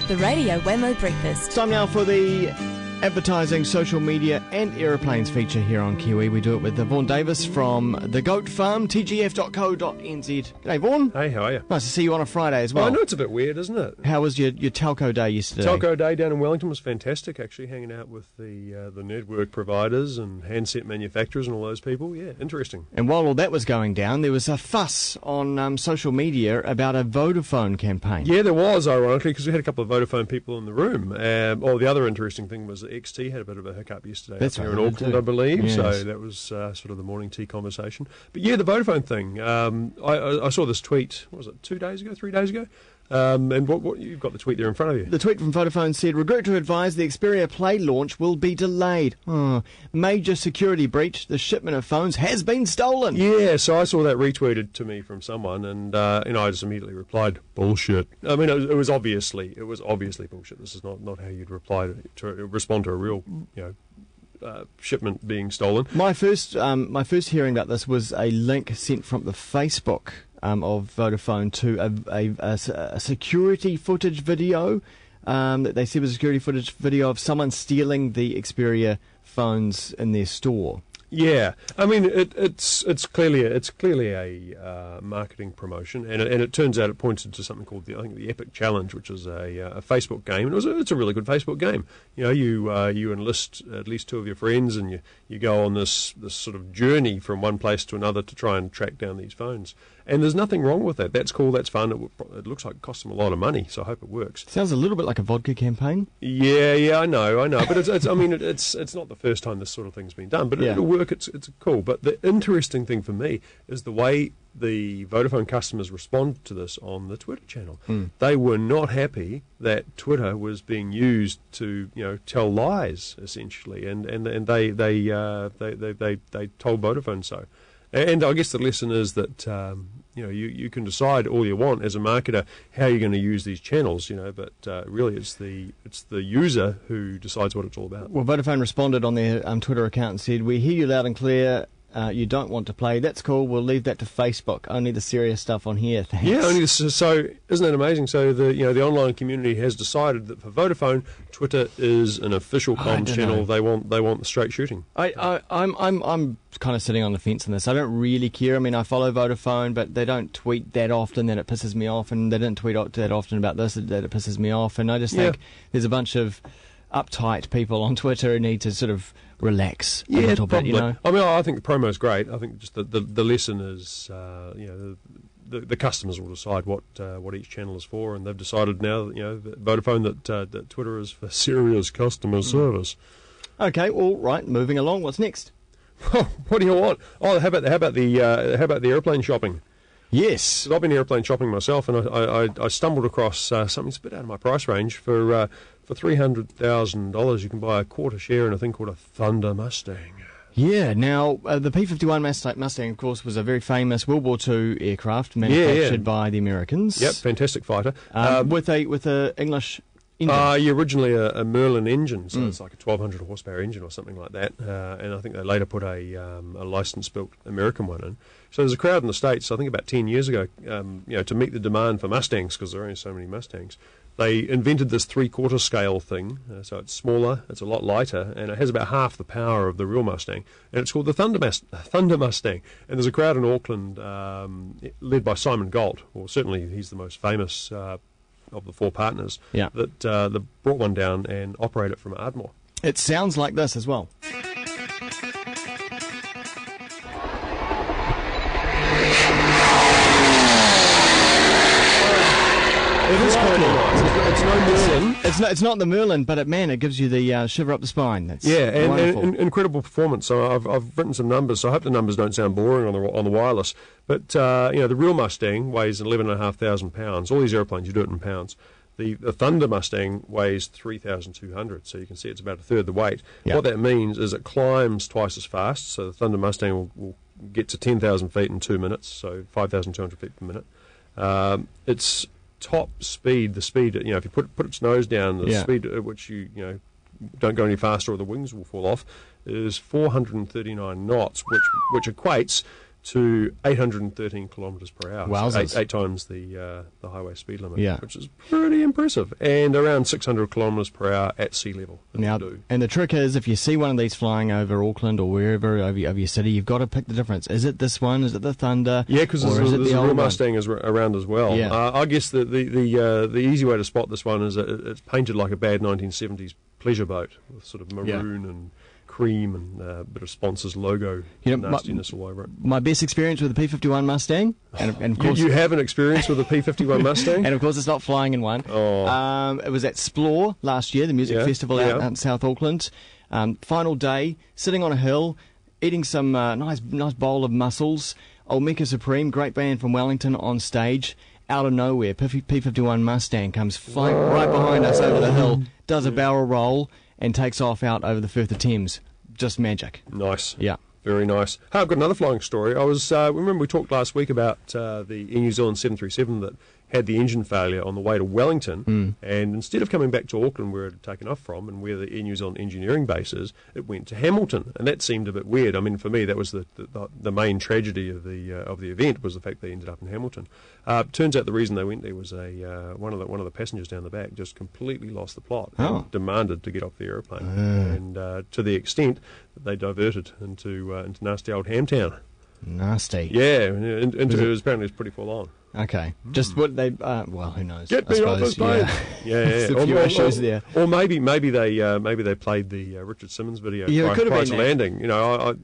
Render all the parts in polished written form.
The Radio Wemo Breakfast. Time now for the advertising, social media and aeroplanes feature here on Kiwi. We do it with Vaughn Davis from the Goat Farm, tgf.co.nz. G'day, Vaughn. Hey, how are you? Nice to see you on a Friday as well. I know it's a bit weird, isn't it? How was your telco day yesterday? Telco day down in Wellington was fantastic, actually, hanging out with the network providers and handset manufacturers and all those people. Yeah, interesting. And while all that was going down, there was a fuss on social media about a Vodafone campaign. Yeah, there was, ironically, because we had a couple of Vodafone people in the room. The other interesting thing was that XT had a bit of a hiccup yesterday. That's up here right, in Auckland, I believe. Yes. So that was sort of the morning tea conversation. But yeah, the Vodafone thing. I saw this tweet. What was it? 3 days ago. And what you've got the tweet there in front of you. The tweet from Vodafone said, "Regret to advise the Xperia Play launch will be delayed. Major security breach. The shipment of phones has been stolen." Yeah, so I saw that retweeted to me from someone, and I just immediately replied, "Bullshit." I mean, it was obviously bullshit. This is not how you'd respond to a real, shipment being stolen. My first hearing about this was a link sent from the Facebook of Vodafone to a security footage video that they said was a security footage video of someone stealing the Xperia phones in their store. Yeah, I mean it's clearly a marketing promotion, and it turns out it pointed to something called the Epic Challenge, which is a Facebook game, and it's a really good Facebook game. You enlist at least two of your friends, and you go on this sort of journey from one place to another to try and track down these phones. And there's nothing wrong with that. That's cool. That's fun. It looks like it costs them a lot of money, so I hope it works. Sounds a little bit like a vodka campaign. Yeah, I know. But it's not the first time this sort of thing's been done. But it'll work. It's cool. But the interesting thing for me is the way the Vodafone customers responded to this on the Twitter channel. They were not happy that Twitter was being used to tell lies essentially, and they told Vodafone so. And I guess the lesson is that you can decide all you want as a marketer how you're going to use these channels, but really it's the user who decides what it's all about. Well, Vodafone responded on their Twitter account and said, "We hear you loud and clear. You don't want to play. That's cool. We'll leave that to Facebook. Only the serious stuff on here. Thanks." Yeah, so isn't that amazing? So the online community has decided that for Vodafone, Twitter is an official comms channel. They want the straight shooting. I'm kind of sitting on the fence on this. I don't really care. I mean, I follow Vodafone, but they don't tweet that often that it pisses me off, and they didn't tweet that often about this that it pisses me off. And I just think there's a bunch of uptight people on Twitter who need to sort of relax a little probably. bit, I mean, I think the promo's great. I think just the lesson is, the customers will decide what each channel is for, and they've decided now, Vodafone that Twitter is for serious customer service. Okay, all right. Moving along. What's next? What do you want? Oh, how about the airplane shopping? Yes, I've been airplane shopping myself, and I stumbled across something that's a bit out of my price range. For $300,000, you can buy a quarter share in a thing called a Thunder Mustang. Yeah, now the P-51 Mustang, of course, was a very famous World War II aircraft manufactured by the Americans. Yep, fantastic fighter. With a English engine. Originally a Merlin engine, so it's like a 1,200 horsepower engine or something like that. And I think they later put a licensed-built American one in. So there's a crowd in the States, I think about 10 years ago, to meet the demand for Mustangs, because there are only so many Mustangs. They invented this three-quarter scale thing, so it's smaller, it's a lot lighter, and it has about half the power of the real Mustang. And it's called the Thunder Mustang. And there's a crowd in Auckland led by Simon Galt, or certainly he's the most famous of the four partners, that brought one down and operated it from Ardmore. It sounds like this as well. It is kind of nice. It's no Merlin. It's not the Merlin, but it gives you the shiver up the spine. That's and incredible performance. So I've written some numbers. So I hope the numbers don't sound boring on the wireless. But the real Mustang weighs 11,500 pounds. All these airplanes, you do it in pounds. The Thunder Mustang weighs 3,200, so you can see it's about a third the weight. Yep. What that means is it climbs twice as fast. So the Thunder Mustang will get to 10,000 feet in 2 minutes, so 5,200 feet per minute. Its top speed, the speed, if you put its nose down, the speed at which you don't go any faster or the wings will fall off, is 439 knots, which equates to 813 kilometres per hour. Wowzers. So eight times the highway speed limit, Yeah. which is pretty impressive. And around 600 kilometres per hour at sea level. Now, and the trick is, if you see one of these flying over Auckland or wherever over your city, you've got to pick the difference. Is it this one? Is it the Thunder? Yeah, because there's a real Mustang around as well. Yeah. I guess the easy way to spot this one is that it's painted like a bad 1970s pleasure boat with sort of maroon and cream and a bit of sponsors logo nastiness all over it. My best experience with the P51 Mustang, and of course you have an experience with a P51 Mustang, and of course it's not flying in one. It was at Splore last year, the music festival out in South Auckland. Final day, sitting on a hill, eating some nice bowl of mussels. Old Mecca Supreme, great band from Wellington on stage. Out of nowhere, P51 Mustang comes flying right behind us over the hill, does a barrel roll, and takes off out over the Firth of Thames. Just magic. Nice. Yeah. Very nice. Hey, I've got another flying story. I was remember we talked last week about the Air New Zealand 737 that had the engine failure on the way to Wellington, and instead of coming back to Auckland where it had taken off from and where the Air New Zealand engineering base is, it went to Hamilton, and that seemed a bit weird. I mean, for me, that was the main tragedy of the event, was the fact they ended up in Hamilton. Turns out the reason they went there was one of the passengers down the back just completely lost the plot and demanded to get off the aeroplane, and to the extent that they diverted into nasty old Hamtown. Nasty. Yeah, apparently it's pretty full on. Okay. Just what they, well, who knows? Get me off this plane. Yeah. There's a few issues there. Or maybe they played the Richard Simmons video. Yeah, it could have Price been Landing.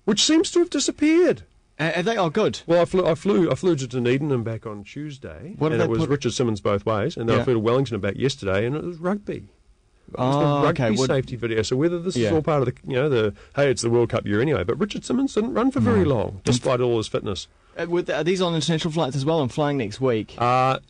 Which seems to have disappeared. Are they? Oh, good. Well, I flew to Dunedin and back on Tuesday, and it was Richard Simmons both ways, and then I flew to Wellington and back yesterday, and it was rugby. It was the rugby safety video. So whether this is all part of the hey, it's the World Cup year anyway, but Richard Simmons didn't run for very long, despite all his fitness. Are these on international flights as well? I'm flying next week.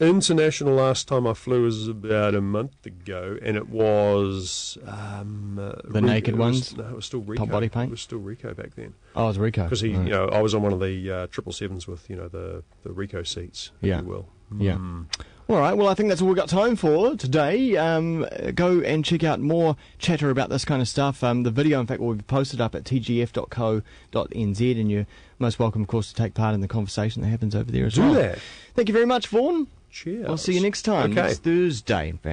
International, last time I flew was about a month ago, and it was the naked ones. No, it was still Rico. Top body paint. It was still Rico back then. Oh, it was Rico. Because I was on one of the 777s with the Rico seats, if you will. Yeah. All right, well, I think that's all we've got time for today. Go and check out more chatter about this kind of stuff. The video, in fact, will be posted up at tgf.co.nz, and you're most welcome, of course, to take part in the conversation that happens over there as well. Do that. Thank you very much, Vaughn. Cheers. I'll see you next time. Okay. It's Thursday, in fact.